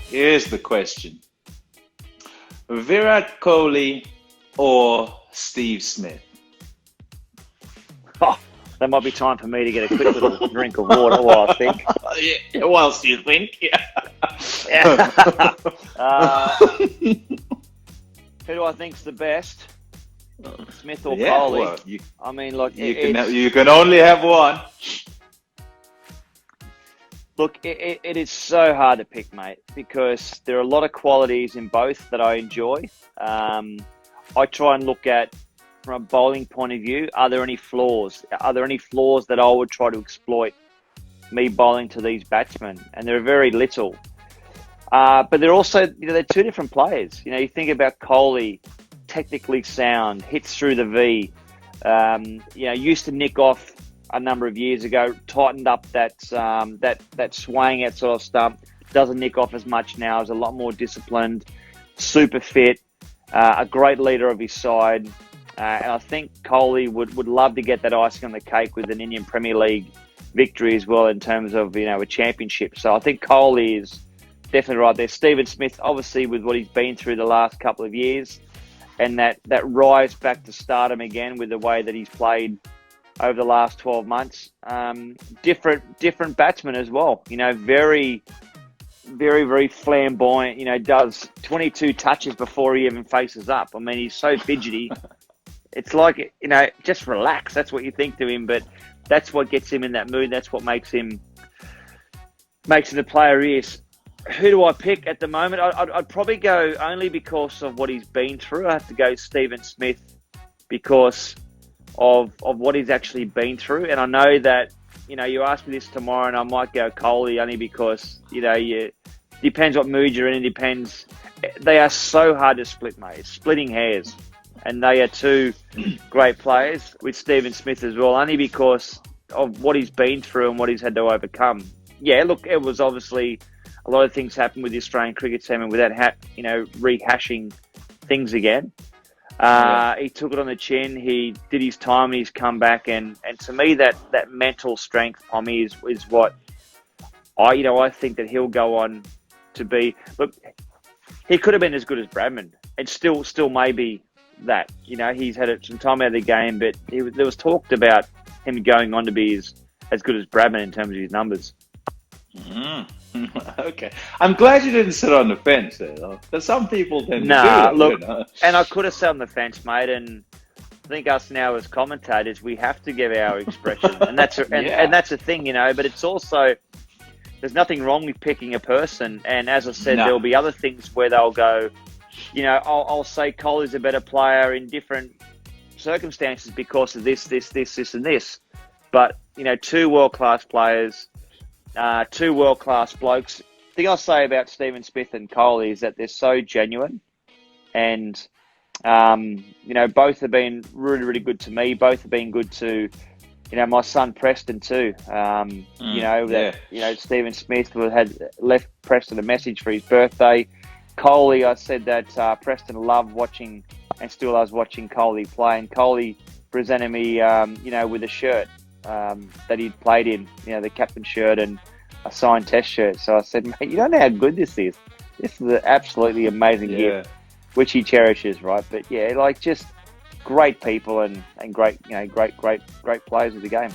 Here's the question. Virat Kohli or Steve Smith? Oh, that might be time for me to get a quick little drink of water while I think. Yeah, whilst you think, yeah. Who do I think's the best? Smith or Yeah, Kohli? well, I mean, look, you can only have one. Look, it is so hard to pick, mate, because there are a lot of qualities in both that I enjoy. I try and look at, from a bowling point of view, are there any flaws? Are there any flaws that I would try to exploit me bowling to these batsmen? And there are very little. But they're also, they're two different players. You think about Kohli, technically sound, hits through the V, used to nick off a number of years ago, tightened up that swaying outside of stump, doesn't nick off as much now, is a lot more disciplined, super fit, a great leader of his side. And I think Kohli would love to get that icing on the cake with an Indian Premier League victory as well in terms of, a championship. So I think Kohli is definitely right there. Stephen Smith, obviously, with what he's been through the last couple of years and that rise back to stardom again with the way that he's played over the last 12 months. Different batsman as well. Very, very, very flamboyant. Does 22 touches before he even faces up. I mean, he's so fidgety. It's like, just relax. That's what you think to him, but that's what gets him in that mood. That's what makes him the player he is. Who do I pick at the moment? I'd probably go, only because of what he's been through, I have to go Stephen Smith because of what he's actually been through. And I know that, you ask me this tomorrow and I might go Kohli only because, depends what mood you're in. It depends. They are so hard to split, mate. It's splitting hairs. And they are two great players with Stephen Smith as well, only because of what he's been through and what he's had to overcome. Yeah, look, it was obviously a lot of things happened with the Australian cricket team, and without rehashing things again, he took it on the chin. He did his time, and he's come back. And to me, that mental strength, Tommy, is what I think that he'll go on to be. Look, he could have been as good as Bradman, and still maybe that. He's had some time out of the game, but there was talked about him going on to be as good as Bradman in terms of his numbers. Okay. I'm glad you didn't sit on the fence there, though. Because some people tend to do that. Look, and I could have sat on the fence, mate, and I think us now as commentators, we have to give our expression. And that's and that's a thing, but it's also, there's nothing wrong with picking a person. And as I said, there'll be other things where they'll go, I'll say Kohli's a better player in different circumstances because of this, and this. But, two world-class players, two world-class blokes. The thing I'll say about Stephen Smith and Kohli is that they're so genuine, and both have been really, really good to me. Both have been good to my son Preston too. Stephen Smith had left Preston a message for his birthday. Kohli, I said that Preston loved watching and still loves watching Kohli play, and Kohli presented me with a shirt that he'd played in, the captain shirt and a signed test shirt. So I said, mate, you don't know how good this is. This is an absolutely amazing gift, which he cherishes, right? But yeah, just great people and great players of the game.